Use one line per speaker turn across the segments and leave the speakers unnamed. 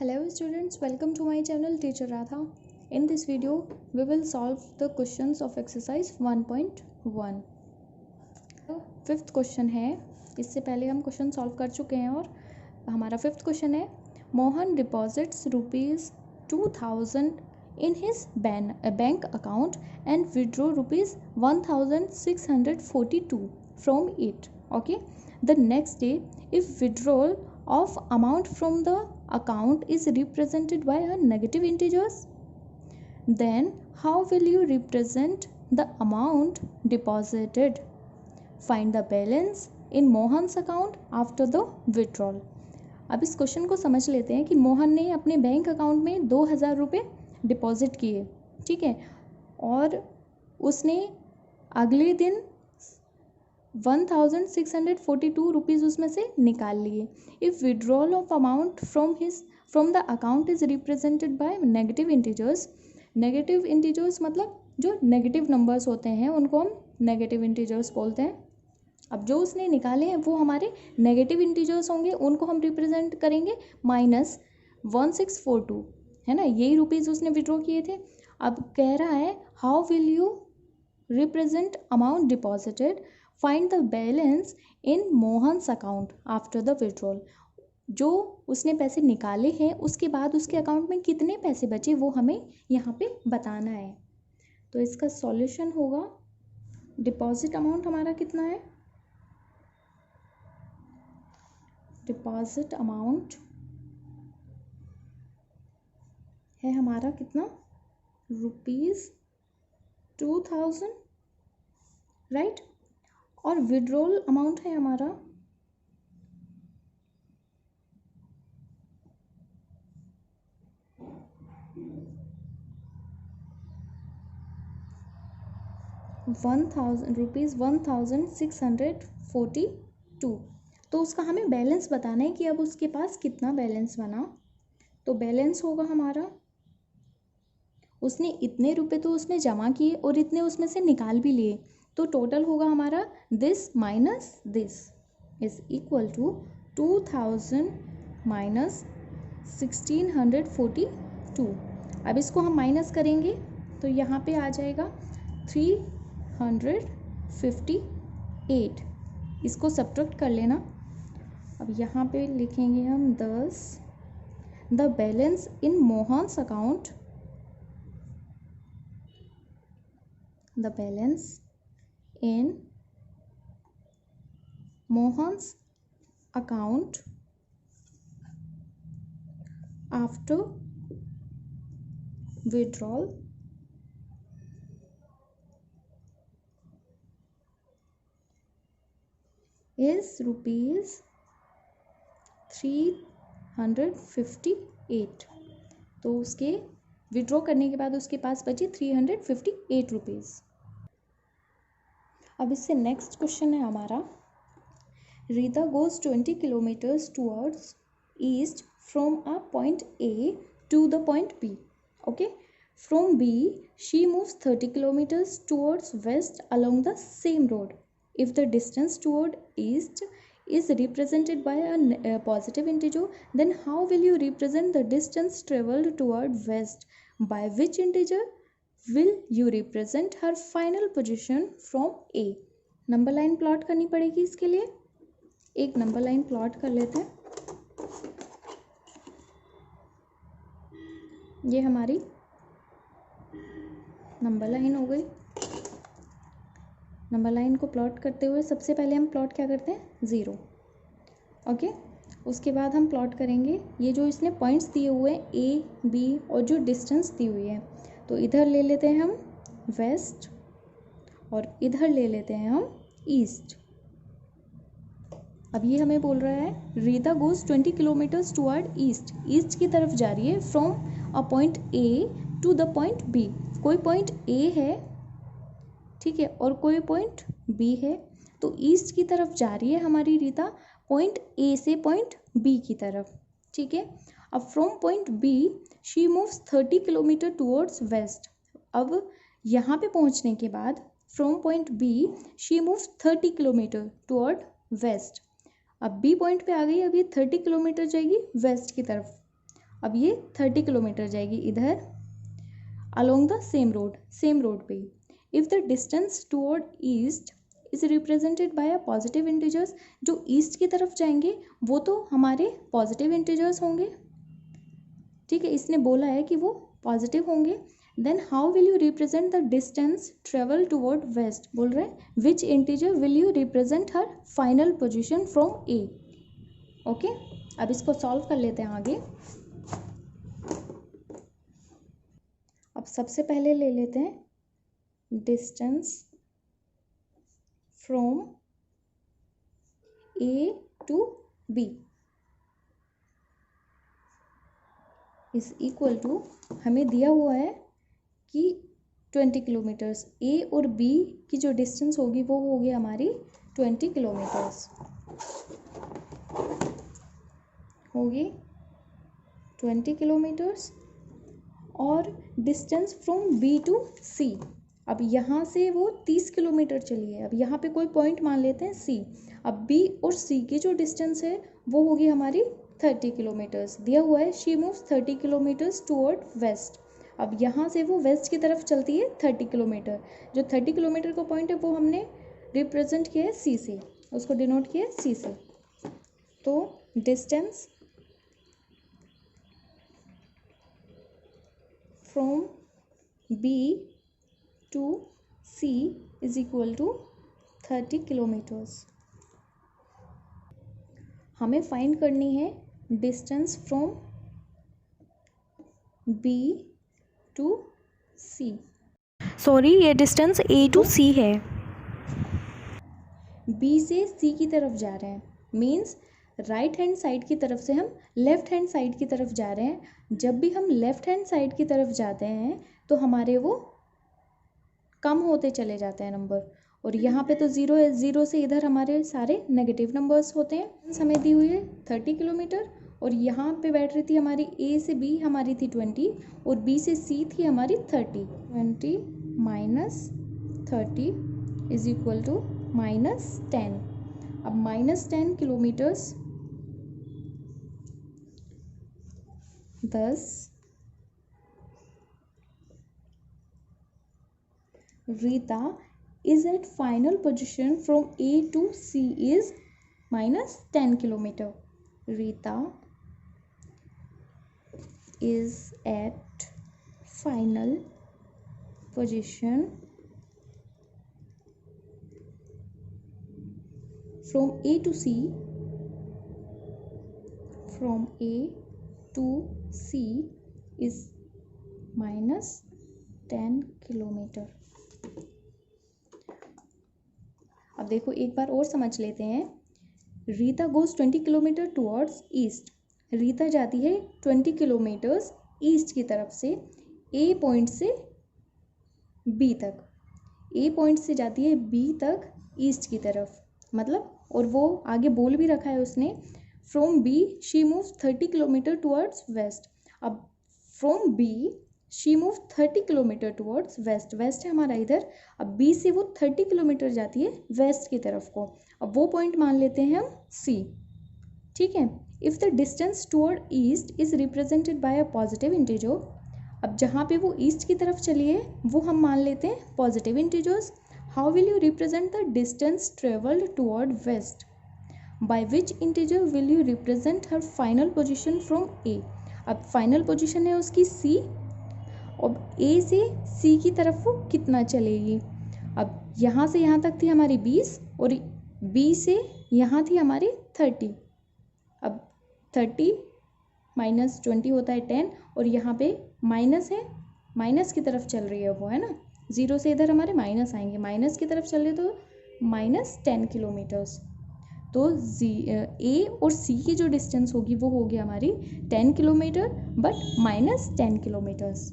Hello students, welcome to my channel Teacher Radha. In this video, we will solve the questions of exercise 1.1. Fifth question है. इससे पहले हम question solve कर चुके हैं और हमारा फिफ्थ क्वेश्चन है, Mohan deposits ₹2000 in his bank account and withdraw ₹1642 from it. Okay, the next day, if withdrawal of amount from the account is represented by a negative integers, then how will you represent the amount deposited? Find the balance in Mohan's account after the withdrawal. अब इस question को समझ लेते हैं कि मोहन ने अपने bank account में 2000 रुपये डिपॉजिट किए, ठीक है, और उसने अगले दिन 1642 रुपीज़ उसमें से निकाल लिए. If withdrawal of amount from the account is represented by negative integers. Negative integers मतलब जो नेगेटिव नंबर्स होते हैं उनको हम नेगेटिव इंटीजर्स बोलते हैं. अब जो उसने निकाले हैं वो हमारे नेगेटिव इंटीजर्स होंगे, उनको हम रिप्रेजेंट करेंगे -1642, है ना. यही रुपीज़ उसने विड्रॉ किए थे. अब कह रहा है how will you represent amount deposited, find the balance in Mohan's account after the withdrawal. जो उसने पैसे निकाले हैं उसके बाद उसके अकाउंट में कितने पैसे बचे वो हमें यहाँ पे बताना है. तो इसका सॉल्यूशन होगा, डिपॉजिट अमाउंट हमारा कितना है, डिपॉजिट अमाउंट है हमारा कितना, ₹2000, राइट. और विड्रॉल अमाउंट है हमारा ₹1642. तो उसका हमें बैलेंस बताना है कि अब उसके पास कितना बैलेंस बना. तो बैलेंस होगा हमारा, उसने इतने रुपए तो उसमें जमा किए और इतने उसमें से निकाल भी लिए, तो टोटल होगा हमारा this minus this is equal to 2000 minus 1642. अब इसको हम माइनस करेंगे तो यहाँ पे आ जाएगा 358. इसको सब्ट्रैक्ट कर लेना. अब यहाँ पे लिखेंगे हम 10. The balance in Mohan's account, the balance in Mohan's account after withdrawal is ₹358. तो उसके विड्रॉ करने के बाद उसके पास बची 358 रुपीज़. अब इससे नेक्स्ट क्वेश्चन है हमारा, Rita goes 20 kilometres towards east from a point A to the point B. Okay, from B she moves 30 kilometres towards west along the same road. If the distance toward east is represented by a positive integer, then how will you represent the distance traveled toward west? By which integer will you represent her final position from A? Number line plot करनी पड़ेगी. इसके लिए एक number line plot कर लेते हैं. ये हमारी नंबर लाइन हो गई. नंबर लाइन को प्लॉट करते हुए सबसे पहले हम प्लॉट क्या करते हैं, 0. ओके, उसके बाद हम प्लॉट करेंगे ये जो इसने पॉइंट्स दिए हुए हैं A, B और जो डिस्टेंस दी हुई है. तो इधर ले लेते हैं हम वेस्ट और इधर ले लेते हैं हम ईस्ट. अब ये हमें बोल रहा है Rita goes 20 kilometres toward east, east की तरफ जा रही है from a point A to the point B. कोई पॉइंट ए है, ठीक है, और कोई पॉइंट बी है. तो ईस्ट की तरफ जा रही है हमारी रीता पॉइंट ए से पॉइंट बी की तरफ, ठीक है. अब from point B she moves 30 kilometre towards west. अब यहाँ पे पहुँचने के बाद from point B she moves 30 kilometre toward west. अब बी पॉइंट पे आ गई, अब ये 30 किलोमीटर जाएगी वेस्ट की तरफ. अब ये 30 किलोमीटर जाएगी इधर अलोंग द सेम रोड पे। If the distance toward east is represented by a positive integers, जो ईस्ट की तरफ जाएंगे वो तो हमारे पॉजिटिव इंटीजर्स होंगे, ठीक है, इसने बोला है कि वो पॉजिटिव होंगे। Then how will you represent the distance travel toward west, बोल रहे हैं which integer will you represent her final position from A. Okay, अब इसको सॉल्व कर लेते हैं आगे। अब सबसे पहले ले लेते हैं distance from A to B is equal to, हमें दिया हुआ है कि 20 किलोमीटर्स, ए और बी की जो डिस्टेंस होगी वो होगी हमारी 20 किलोमीटर्स, होगी 20 किलोमीटर्स। और डिस्टेंस फ्रॉम बी टू सी, अब यहाँ से वो 30 किलोमीटर चली है, अब यहाँ पे कोई पॉइंट मान लेते हैं सी। अब बी और सी की जो डिस्टेंस है वो होगी हमारी 30 किलोमीटर्स, दिया हुआ है she moves 30 kilometres toward west. अब यहाँ से वो वेस्ट की तरफ चलती है 30 किलोमीटर, जो 30 किलोमीटर का पॉइंट है वो हमने रिप्रेजेंट किया है सी से, उसको डिनोट किया है सी से। तो distance from B to C is equal to 30 kilometres. हमें फाइंड करनी है distance from B to C,
sorry ये डिस्टेंस ए टू सी है।
बी से सी की तरफ जा रहे हैं, मीन्स राइट हैंड साइड की तरफ से हम लेफ्ट हैंड साइड की तरफ जा रहे हैं। जब भी हम लेफ्ट हैंड साइड की तरफ जाते हैं तो हमारे वो कम होते चले जाते हैं नंबर, और यहाँ पे तो ज़ीरो है, ज़ीरो से इधर हमारे सारे नेगेटिव नंबर्स होते हैं। हमें दी हुई है 30 किलोमीटर, और यहाँ पे बैठ रही थी हमारी ए से बी हमारी थी 20 और बी से सी थी हमारी 30। 20 माइनस 30 इज इक्वल टू -10। अब -10 kilometres 10 Rita is at final position from A to C is -10 kilometer. Rita is at final position from A to C. From A to C is -10 kilometre. अब देखो एक बार और समझ लेते हैं। Rita goes 20 kilometre towards east, Rita जाती है 20 kilometres east की तरफ से ए पॉइंट से बी तक, ए पॉइंट से जाती है बी तक ईस्ट की तरफ, मतलब, और वो आगे बोल भी रखा है उसने from B she moves 30 kilometre towards west. अब from B she move 30 kilometre towards west, west है हमारा इधर। अब बी से वो 30 किलोमीटर जाती है वेस्ट की तरफ को, अब वो पॉइंट मान लेते हैं हम सी, ठीक है। If the distance toward east is represented by a positive integer, अब जहाँ पे वो ईस्ट की तरफ चली है वो हम मान लेते हैं positive integers. How will you represent the distance travelled toward west, by which integer will you represent her final position from A. अब फाइनल पोजिशन है उसकी सी, अब ए से सी की तरफ वो कितना चलेगी। अब यहाँ से यहाँ तक थी हमारी 20 और बी से यहाँ थी हमारी 30। अब 30 माइनस 20 होता है 10, और यहाँ पे माइनस है, माइनस की तरफ चल रही है वो, है ना, ज़ीरो से इधर हमारे माइनस आएंगे, माइनस की तरफ चल रहे तो -10 किलोमीटर्स। तो ए और सी की जो डिस्टेंस होगी वो होगी हमारी 10 kilometre but -10 kilometres.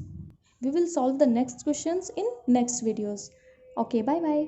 We will solve the next questions in next videos. Okay, bye bye.